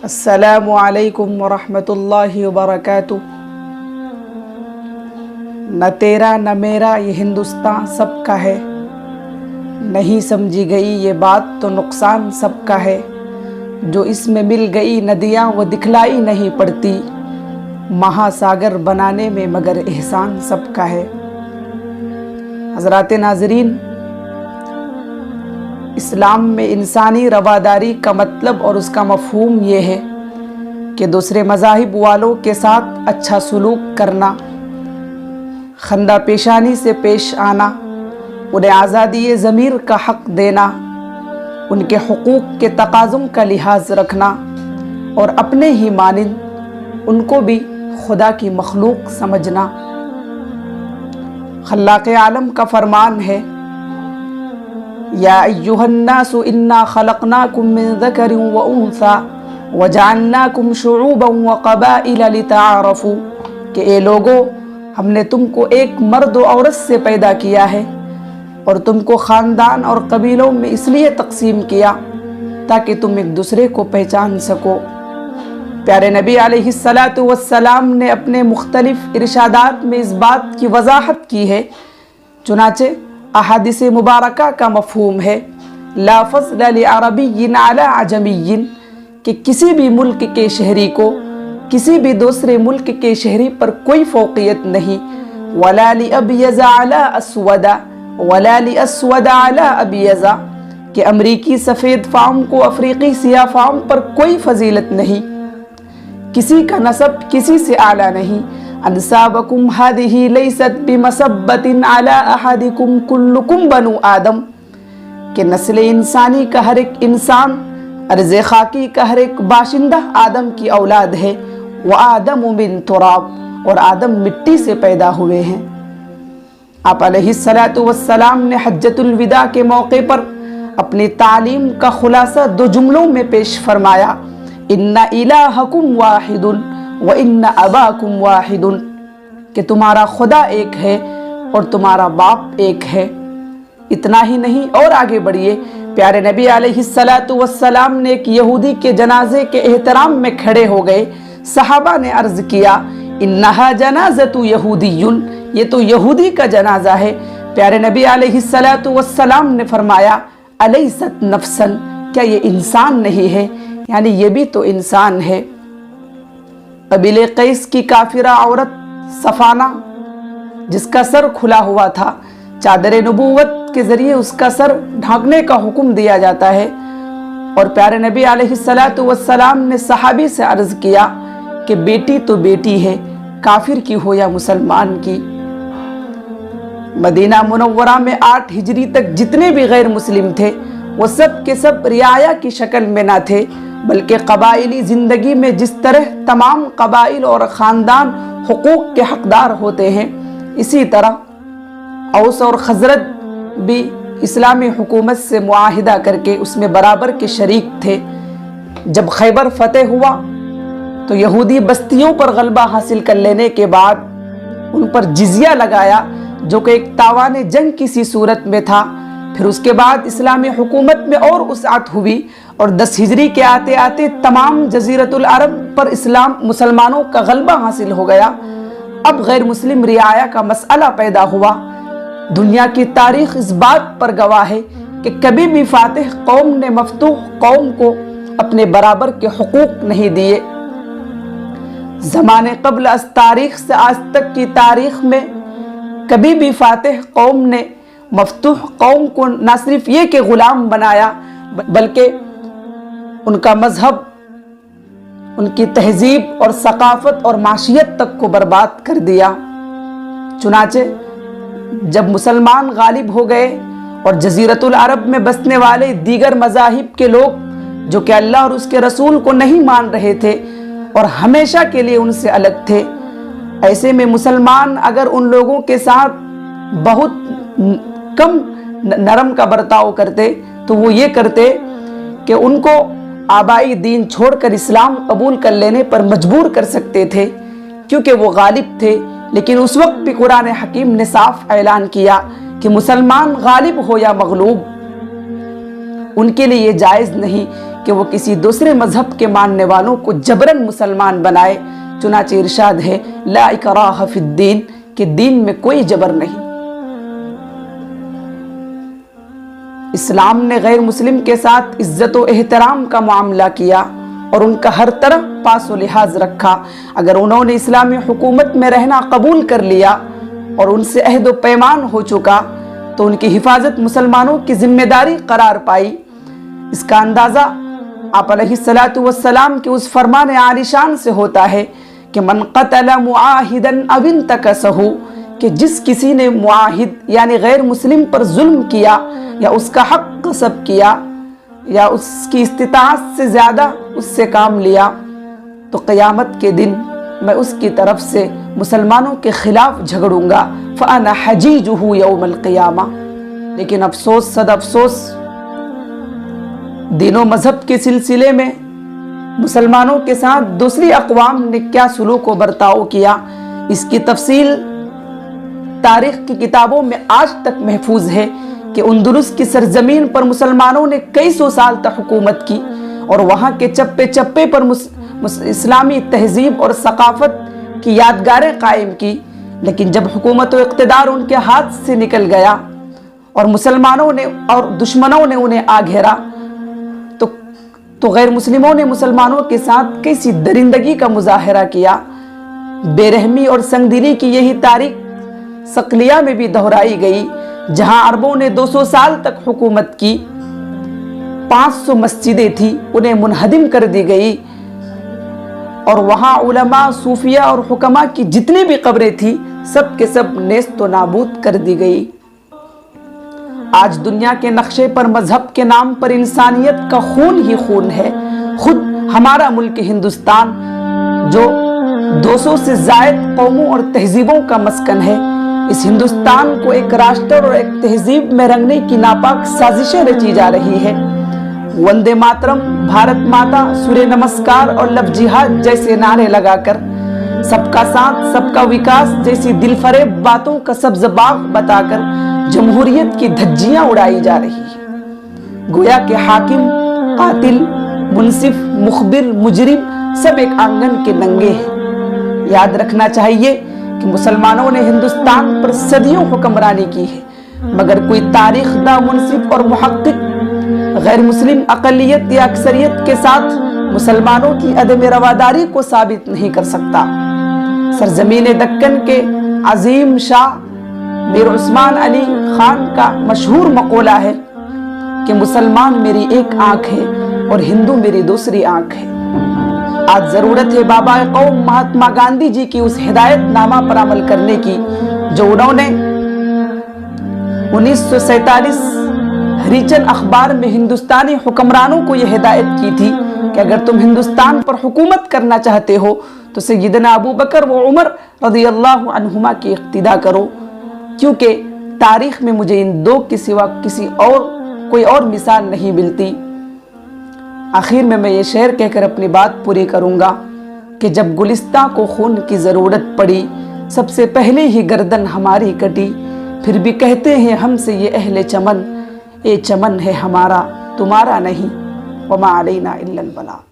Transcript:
السلام علیکم ورحمۃ اللہ وبرکاتہ۔ نہ تیرا نہ میرا یہ ہندوستان سب کا ہے، نہیں سمجھی گئی یہ بات تو نقصان سب کا ہے۔ جو اس میں مل گئی ندیاں وہ دکھلائی نہیں پڑتی، مہاساگر بنانے میں مگر احسان سب کا ہے۔ حضرات ناظرین، اسلام میں انسانی رواداری کا مطلب اور اس کا مفہوم یہ ہے کہ دوسرے مذاہب والوں کے ساتھ اچھا سلوک کرنا، خندہ پیشانی سے پیش آنا، انہیں آزادی ضمیر کا حق دینا، ان کے حقوق کے تقاضوں کا لحاظ رکھنا اور اپنے ہی مانند ان کو بھی خدا کی مخلوق سمجھنا۔ خلاق عالم کا فرمان ہے، یا ایھا الناس انا خلقناکم من ذکر و انثی وجعلناکم شعوبا وقبائل لتعارفوا، کہ اے لوگو، ہم نے تم کو ایک مرد و عورت سے پیدا کیا ہے اور تم کو خاندان اور قبیلوں میں اس لیے تقسیم کیا تاکہ تم ایک دوسرے کو پہچان سکو۔ پیارے نبی علیہ السلام نے اپنے مختلف ارشادات میں اس بات کی وضاحت کی ہے، چنانچہ احادیث مبارکہ کا مفہوم ہے لا فضل لعربی علی عجمی، کہ کسی بھی ملک کے شہری کو کسی بھی دوسرے ملک کے شہری پر کوئی فوقیت نہیں، ولا لابیض علی اسود ولا لاسود علی ابیض، کہ امریکی سفید فام کو افریقی سیاہ فام پر کوئی فضیلت نہیں، کسی کا نسب کسی سے اعلیٰ نہیں۔ انسابکم ہذہ لیست بمسبۃ علی احدکم کلکم بنو آدم، کہ نسل انسانی کا ہر ایک انسان ارض خاکی کا ہر ایک باشندہ آدم کی اولاد ہے، وآدم من تراب، اور آدم مٹی سے پیدا ہوئے ہیں۔ آپ علیہ السلام نے حجۃ الوداع کے موقع پر اپنی تعلیم کا خلاصہ دو جملوں میں پیش فرمایا، ان الہکم واحد وان اباکم واحد، کہ تمہارا خدا ایک ہے اور تمہارا باپ ایک ہے۔ اتنا ہی نہیں، اور آگے بڑھیے، پیارے نبی علیہ السلام نے ایک یہودی کے جنازے کے احترام میں کھڑے ہو گئے۔ صحابہ نے عرض کیا، انہا جنازۃ یہودی، یہ تو یہودی کا جنازہ ہے۔ پیارے نبی علیہ السلام نے فرمایا، الیست نفسا، کیا یہ انسان نہیں ہے؟ یعنی یہ بھی تو انسان ہے۔ قبیلہ قیس کی کافرہ عورت صفانہ، جس کا سر کھلا ہوا تھا، چادر نبوت کے ذریعے اس کا سر ڈھانکنے کا حکم دیا جاتا ہے، اور پیارے نبی علیہ السلام نے صحابی سے عرض کیا کہ بیٹی تو بیٹی ہے، کافر کی ہو یا مسلمان کی۔ مدینہ منورہ میں 8 ہجری تک جتنے بھی غیر مسلم تھے وہ سب کے سب رعایا کی شکل میں نہ تھے، بلکہ قبائلی زندگی میں جس طرح تمام قبائل اور خاندان حقوق کے حقدار ہوتے ہیں، اسی طرح اوس اور خزرج بھی اسلامی حکومت سے معاہدہ کر کے اس میں برابر کے شریک تھے۔ جب خیبر فتح ہوا تو یہودی بستیوں پر غلبہ حاصل کر لینے کے بعد ان پر جزیہ لگایا، جو کہ ایک تاوان جنگ کی سی صورت میں تھا۔ پھر اس کے بعد اسلامی حکومت میں اور وسعت ہوئی، اور 10 ہجری کے آتے آتے تمام جزیرۃ العرب پر مسلمانوں کا غلبہ حاصل ہو گیا۔ اب غیر مسلم رعایا کا مسئلہ پیدا ہوا۔ دنیا کی تاریخ اس بات پر گواہ ہے کہ کبھی بھی فاتح قوم نے مفتوح قوم کو اپنے برابر کے حقوق نہیں دیے۔ زمانے قبل از تاریخ سے آج تک کی تاریخ میں کبھی بھی فاتح قوم نے مفتوح قوم کو نہ صرف یہ کہ غلام بنایا، بلکہ ان کا مذہب، ان کی تہذیب اور ثقافت اور معاشیت تک کو برباد کر دیا۔ چنانچہ جب مسلمان غالب ہو گئے اور جزیرۃ العرب میں بسنے والے دیگر مذاہب کے لوگ جو کہ اللہ اور اس کے رسول کو نہیں مان رہے تھے اور ہمیشہ کے لیے ان سے الگ تھے، ایسے میں مسلمان اگر ان لوگوں کے ساتھ بہت کم نرم کا برتاؤ کرتے تو وہ یہ کرتے کہ ان کو آبائی دین چھوڑ کر اسلام قبول کر لینے پر مجبور کر سکتے تھے، کیونکہ وہ غالب تھے۔ لیکن اس وقت بھی قرآن حکیم نے صاف اعلان کیا کہ مسلمان غالب ہو یا مغلوب، ان کے لیے یہ جائز نہیں کہ وہ کسی دوسرے مذہب کے ماننے والوں کو جبرن مسلمان بنائے۔ چنانچہ ارشاد ہے لا اکراہ فی الدین، کہ دین میں کوئی جبر نہیں۔ اسلام نے غیر مسلم کے ساتھ عزت و احترام کا معاملہ کیا اور ان کا ہر طرح پاس و لحاظ رکھا۔ اگر انہوں نے اسلامی حکومت میں رہنا قبول کر لیا اور ان سے عہد و پیمان ہو چکا تو ان کی حفاظت مسلمانوں کی ذمہ داری قرار پائی۔ اس کا اندازہ آپ علیہ الصلوۃ والسلام کے اس فرمان عالی شان سے ہوتا ہے کہ من قتل معاہدا او انتکسہ، کہ جس کسی نے معاہد یعنی غیر مسلم پر ظلم کیا یا اس کا حق غصب کیا یا اس کی استطاعت سے زیادہ اس سے کام لیا، تو قیامت کے دن میں اس کی طرف سے مسلمانوں کے خلاف جھگڑوں گا، فَأَنَا حَجِيجُهُ يَوْمَ الْقِيَامَةِ۔ لیکن افسوس صد افسوس، دین و مذہب کے سلسلے میں مسلمانوں کے ساتھ دوسری اقوام نے کیا سلوک و برتاؤ کیا، اس کی تفصیل تاریخ کی کتابوں میں آج تک محفوظ ہے کہ اندلس کی سرزمین پر مسلمانوں نے کئی سو سال تک حکومت کی اور وہاں کے چپے چپے پر اسلامی تہذیب اور ثقافت کی یادگاریں قائم کی، لیکن جب حکومت و اقتدار ان کے ہاتھ سے نکل گیا اور مسلمانوں نے اور دشمنوں نے انہیں آ گھیرا تو غیر مسلموں نے مسلمانوں کے ساتھ کیسی درندگی کا مظاہرہ کیا۔ بے رحمی اور سنگدلی کی یہی تاریخ صقلیہ میں بھی دہرائی گئی، جہاں عربوں نے 200 سال تک حکومت کی، 500 مسجدیں تھیں، انہیں منہدم کر دی گئی، اور وہاں علماء، صوفیہ اور حکماء کی جتنی بھی قبریں تھیں سب کے سب نیست و نابود کر دی گئی۔ آج دنیا کے نقشے پر مذہب کے نام پر انسانیت کا خون ہی خون ہے۔ خود ہمارا ملک ہندوستان جو 200 سے زائد قوموں اور تہذیبوں کا مسکن ہے، اس ہندوستان کو ایک راشٹر اور ایک تہذیب میں رنگنے کی ناپاک سازشیں رچی جا رہی ہے۔ وندے ماترم، بھارت ماتا، سوریہ نمسکار اور لو جہاد جیسے نعرے لگا کر، سب کا ساتھ سب کا وکاس جیسی دل فریب باتوں کا سبز باغ بتا کر جمہوریت کی دھجیاں اڑائی جا رہی ہیں۔ گویا کہ حاکم، قاتل، منصف، مخبر، مجرم سب ایک آنگن کے ننگے ہیں۔ یاد رکھنا چاہیے کہ مسلمانوں نے ہندوستان پر صدیوں حکمرانی کی ہے، مگر کوئی تاریخ داں، منصف اور محقق غیر مسلم اقلیت یا اکثریت کے ساتھ مسلمانوں کی عدم رواداری کو ثابت نہیں کر سکتا۔ سرزمین دکن کے عظیم شاہ میر عثمان علی خان کا مشہور مقولہ ہے کہ مسلمان میری ایک آنکھ ہے اور ہندو میری دوسری آنکھ ہے۔ آج ضرورت ہے بابا قوم مہاتما گاندھی جی کی اس ہدایت نامہ پر عمل کرنے کی جو انہوں نے 1947 ہریچن اخبار میں ہندوستانی حکمرانوں کو یہ ہدایت کی تھی کہ اگر تم ہندوستان پر حکومت کرنا چاہتے ہو تو سیدنا ابو بکر و عمر رضی اللہ عنہما کی اقتداء کرو، کیونکہ تاریخ میں مجھے ان دو کے سوا کوئی اور مثال نہیں ملتی۔ آخر میں یہ شعر کہہ کر اپنی بات پوری کروں گا کہ جب گلستاں کو خون کی ضرورت پڑی، سب سے پہلے ہی گردن ہماری کٹی، پھر بھی کہتے ہیں ہم سے یہ اہل چمن، اے چمن ہے ہمارا تمہارا نہیں، وما علینا الا البلاغ۔